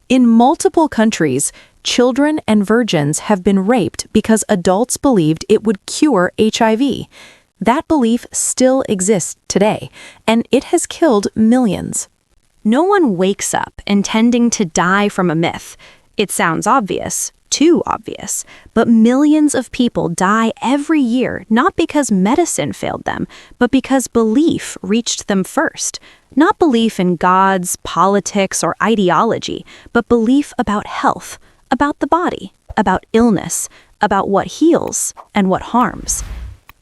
In multiple countries, children and virgins have been raped because adults believed it would cure HIV. That belief still exists today, and it has killed millions. No one wakes up intending to die from a myth. It sounds obvious, too obvious, but millions of people die every year not because medicine failed them, but because belief reached them first. Not belief in gods, politics, or ideology, but belief about health, about the body, about illness, about what heals and what harms.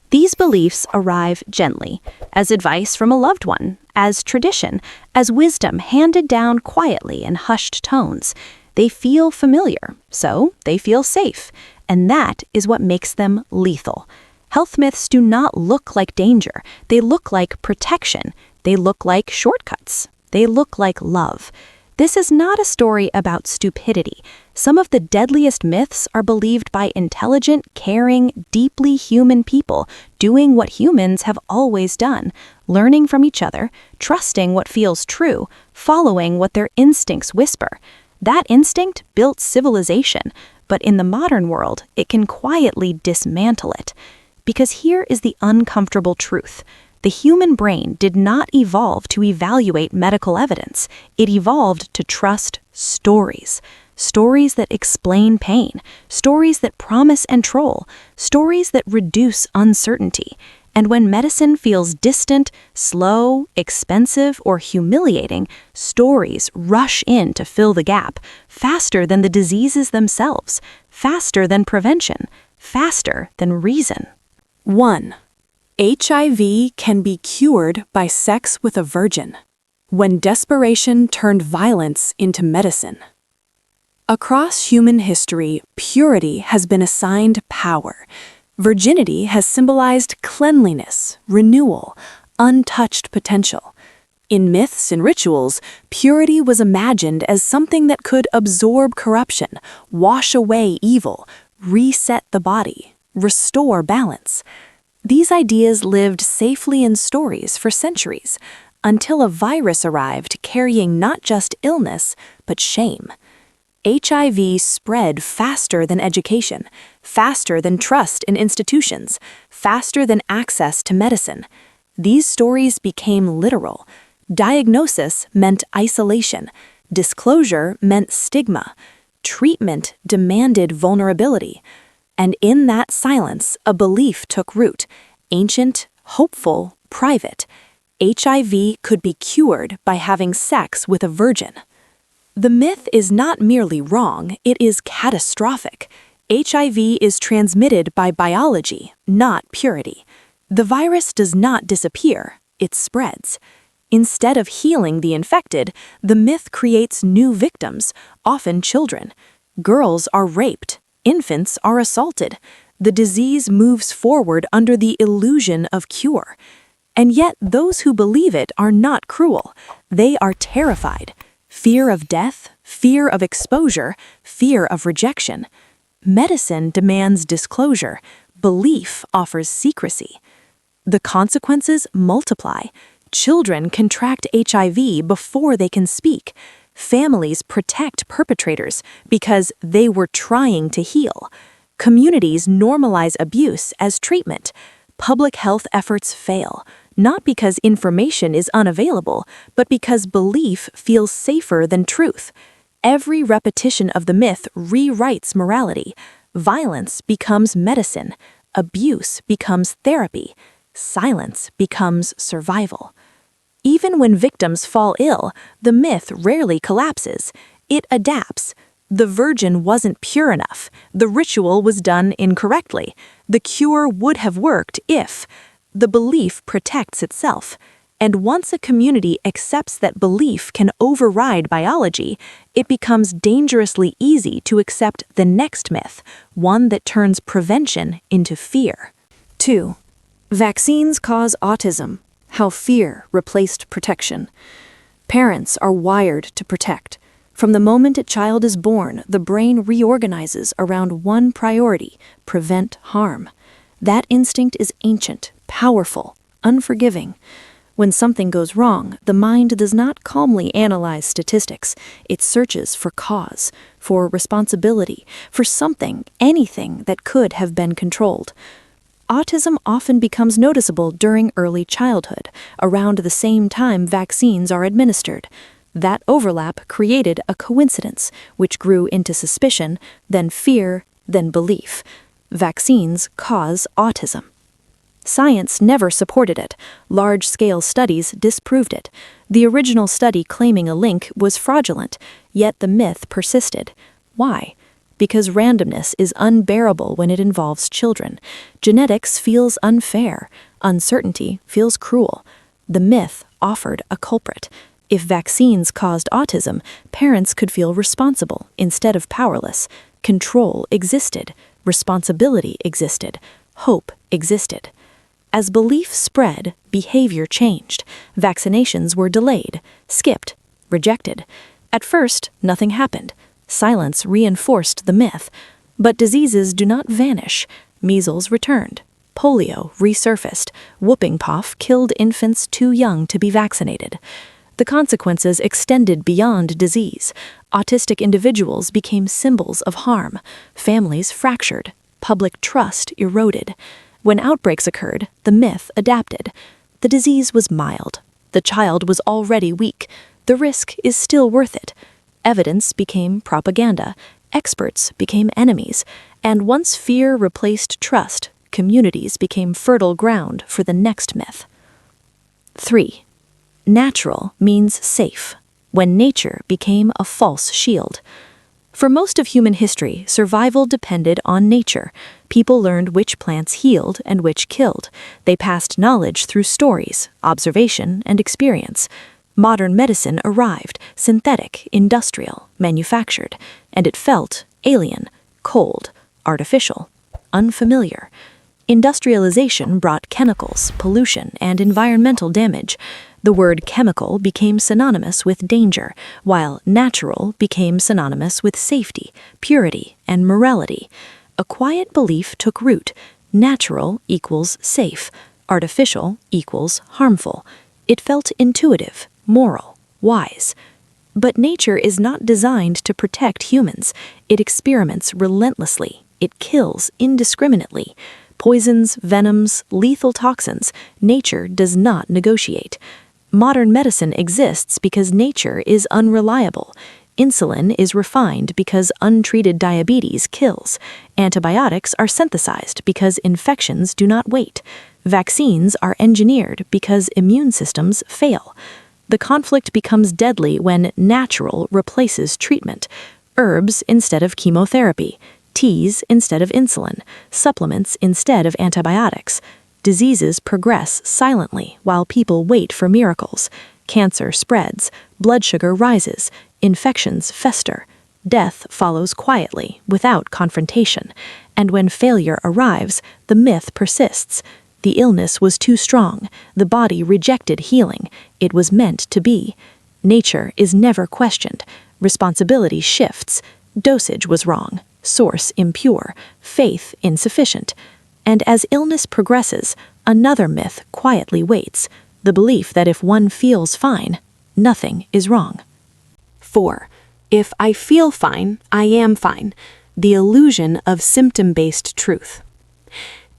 These beliefs arrive gently, as advice from a loved one, as tradition, as wisdom handed down quietly in hushed tones. They feel familiar, so they feel safe, and that is what makes them lethal. Health myths do not look like danger. They look like protection. They look like shortcuts. They look like love. This is not a story about stupidity. Some of the deadliest myths are believed by intelligent, caring, deeply human people doing what humans have always done, learning from each other, trusting what feels true, following what their instincts whisper. That instinct built civilization, but in the modern world, it can quietly dismantle it. Because here is the uncomfortable truth. The human brain did not evolve to evaluate medical evidence. It evolved to trust stories. Stories that explain pain. Stories that promise control. Stories that reduce uncertainty. And when medicine feels distant, slow, expensive, or humiliating, stories rush in to fill the gap, faster than the diseases themselves, faster than prevention, faster than reason. 1. HIV can be cured by sex with a virgin. When desperation turned violence into medicine. Across human history, purity has been assigned power. Virginity has symbolized cleanliness, renewal, untouched potential. In myths and rituals, purity was imagined as something that could absorb corruption, wash away evil, reset the body, restore balance. These ideas lived safely in stories for centuries, until a virus arrived carrying not just illness, but shame. HIV spread faster than education, faster than trust in institutions, faster than access to medicine. These stories became literal. Diagnosis meant isolation. Disclosure meant stigma. Treatment demanded vulnerability. And in that silence, a belief took root, ancient, hopeful, private. HIV could be cured by having sex with a virgin. The myth is not merely wrong, it is catastrophic. HIV is transmitted by biology, not purity. The virus does not disappear, it spreads. Instead of healing the infected, the myth creates new victims, often children. Girls are raped. Infants are assaulted. The disease moves forward under the illusion of cure. And yet those who believe it are not cruel. They are terrified. Fear of death, fear of exposure, fear of rejection. Medicine demands disclosure. Belief offers secrecy. The consequences multiply. Children contract HIV before they can speak. Families protect perpetrators because they were trying to heal. Communities normalize abuse as treatment. Public health efforts fail, not because information is unavailable, but because belief feels safer than truth. Every repetition of the myth rewrites morality. Violence becomes medicine. Abuse becomes therapy. Silence becomes survival. Even when victims fall ill, the myth rarely collapses. It adapts. The virgin wasn't pure enough. The ritual was done incorrectly. The cure would have worked if. The belief protects itself. And once a community accepts that belief can override biology, it becomes dangerously easy to accept the next myth, one that turns prevention into fear. 2. Vaccines cause autism. How fear replaced protection. Parents are wired to protect. From the moment a child is born, the brain reorganizes around one priority: prevent harm. That instinct is ancient, powerful, unforgiving. When something goes wrong, the mind does not calmly analyze statistics. It searches for cause, for responsibility, for something, anything that could have been controlled. Autism often becomes noticeable during early childhood, around the same time vaccines are administered. That overlap created a coincidence, which grew into suspicion, then fear, then belief. Vaccines cause autism. Science never supported it. Large-scale studies disproved it. The original study claiming a link was fraudulent, yet the myth persisted. Why? Because randomness is unbearable when it involves children. Genetics feels unfair. Uncertainty feels cruel. The myth offered a culprit. If vaccines caused autism, parents could feel responsible instead of powerless. Control existed. Responsibility existed. Hope existed. As belief spread, behavior changed. Vaccinations were delayed, skipped, rejected. At first, nothing happened. Silence reinforced the myth. But diseases do not vanish. Measles returned. Polio resurfaced. Whooping cough killed infants too young to be vaccinated. The consequences extended beyond disease. Autistic individuals became symbols of harm. Families fractured. Public trust eroded. When outbreaks occurred, the myth adapted. The disease was mild. The child was already weak. The risk is still worth it. Evidence became propaganda. Experts became enemies. And once fear replaced trust, communities became fertile ground for the next myth. 3. Natural means safe, when nature became a false shield. For most of human history, survival depended on nature. People learned which plants healed and which killed. They passed knowledge through stories, observation, and experience. Modern medicine arrived, synthetic, industrial, manufactured, and it felt alien, cold, artificial, unfamiliar. Industrialization brought chemicals, pollution, and environmental damage. The word chemical became synonymous with danger, while natural became synonymous with safety, purity, and morality. A quiet belief took root. Natural equals safe. Artificial equals harmful. It felt intuitive, moral, wise. But nature is not designed to protect humans. It experiments relentlessly. It kills indiscriminately. Poisons, venoms, lethal toxins. Nature does not negotiate. Modern medicine exists because nature is unreliable. Insulin is refined because untreated diabetes kills. Antibiotics are synthesized because infections do not wait. Vaccines are engineered because immune systems fail. The conflict becomes deadly when natural replaces treatment. Herbs instead of chemotherapy. Teas instead of insulin. Supplements instead of antibiotics. Diseases progress silently while people wait for miracles. Cancer spreads, blood sugar rises, infections fester. Death follows quietly, without confrontation. And when failure arrives, the myth persists. The illness was too strong. The body rejected healing. It was meant to be. Nature is never questioned. Responsibility shifts. Dosage was wrong. Source impure. Faith insufficient. And as illness progresses, another myth quietly waits, the belief that if one feels fine, nothing is wrong. 4. If I feel fine, I am fine. The illusion of symptom-based truth.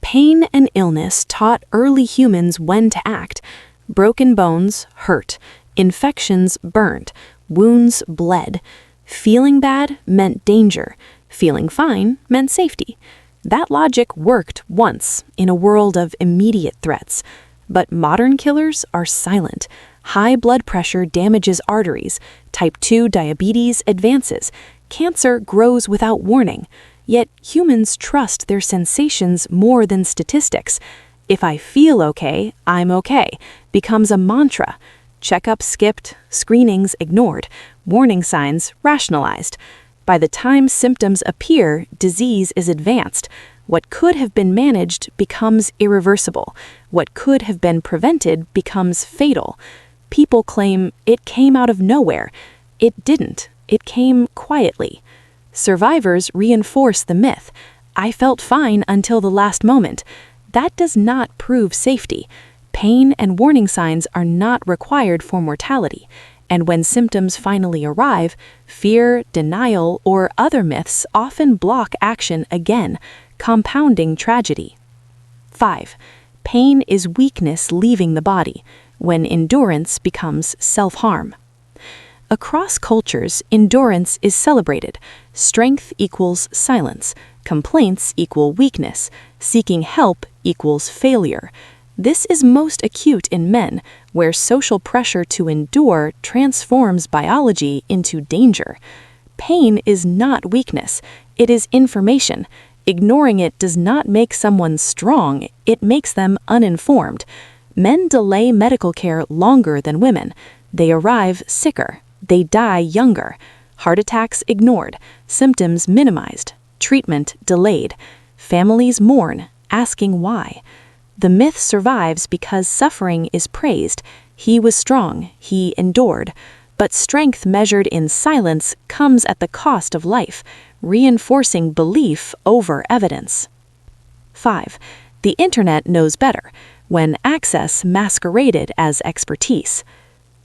Pain and illness taught early humans when to act. Broken bones hurt, infections burned, wounds bled. Feeling bad meant danger. Feeling fine meant safety. That logic worked once in a world of immediate threats. But modern killers are silent. High blood pressure damages arteries. Type 2 diabetes advances. Cancer grows without warning. Yet humans trust their sensations more than statistics. If I feel okay, I'm okay becomes a mantra. Checkups skipped, screenings ignored, warning signs rationalized. By the time symptoms appear, disease is advanced. What could have been managed becomes irreversible. What could have been prevented becomes fatal. People claim it came out of nowhere. It didn't. It came quietly. Survivors reinforce the myth. I felt fine until the last moment. That does not prove safety. Pain and warning signs are not required for mortality, and when symptoms finally arrive, fear, denial, or other myths often block action again, compounding tragedy. 5. Pain is weakness leaving the body, when endurance becomes self-harm. Across cultures, endurance is celebrated. Strength equals silence. Complaints equal weakness. Seeking help equals failure. This is most acute in men, where social pressure to endure transforms biology into danger. Pain is not weakness. It is information. Ignoring it does not make someone strong. It makes them uninformed. Men delay medical care longer than women. They arrive sicker. They die younger. Heart attacks ignored. Symptoms minimized. Treatment delayed. Families mourn, asking why. The myth survives because suffering is praised. He was strong. He endured. But strength measured in silence comes at the cost of life, reinforcing belief over evidence. 5. The internet knows better, when access masqueraded as expertise.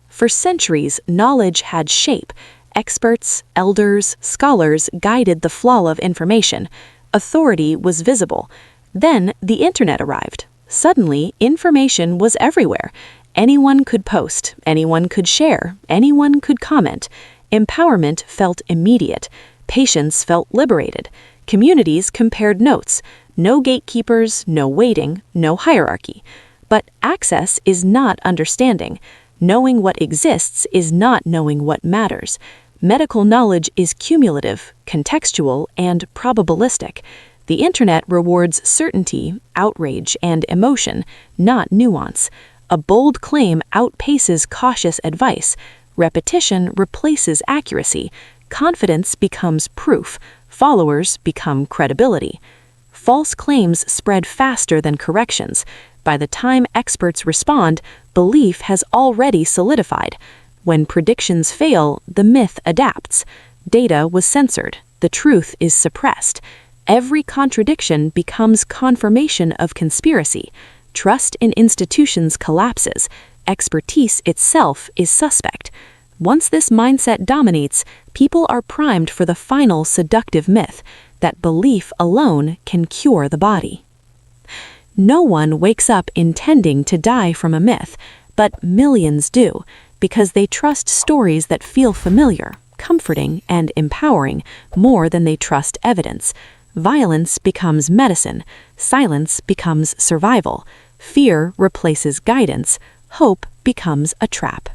For centuries, knowledge had shape. Experts, elders, scholars guided the flow of information. Authority was visible. Then the internet arrived. Suddenly, information was everywhere. Anyone could post, anyone could share, anyone could comment. Empowerment felt immediate. Patients felt liberated. Communities compared notes. No gatekeepers, no waiting, no hierarchy. But access is not understanding. Knowing what exists is not knowing what matters. Medical knowledge is cumulative, contextual, and probabilistic. The internet rewards certainty, outrage, and emotion, not nuance. A bold claim outpaces cautious advice. Repetition replaces accuracy. Confidence becomes proof. Followers become credibility. False claims spread faster than corrections. By the time experts respond, belief has already solidified. When predictions fail, the myth adapts. Data was censored. The truth is suppressed. Every contradiction becomes confirmation of conspiracy. Trust in institutions collapses. Expertise itself is suspect. Once this mindset dominates, people are primed for the final seductive myth that belief alone can cure the body. No one wakes up intending to die from a myth, but millions do, because they trust stories that feel familiar, comforting, and empowering more than they trust evidence. Violence becomes medicine. Silence becomes survival. Fear replaces guidance. Hope becomes a trap.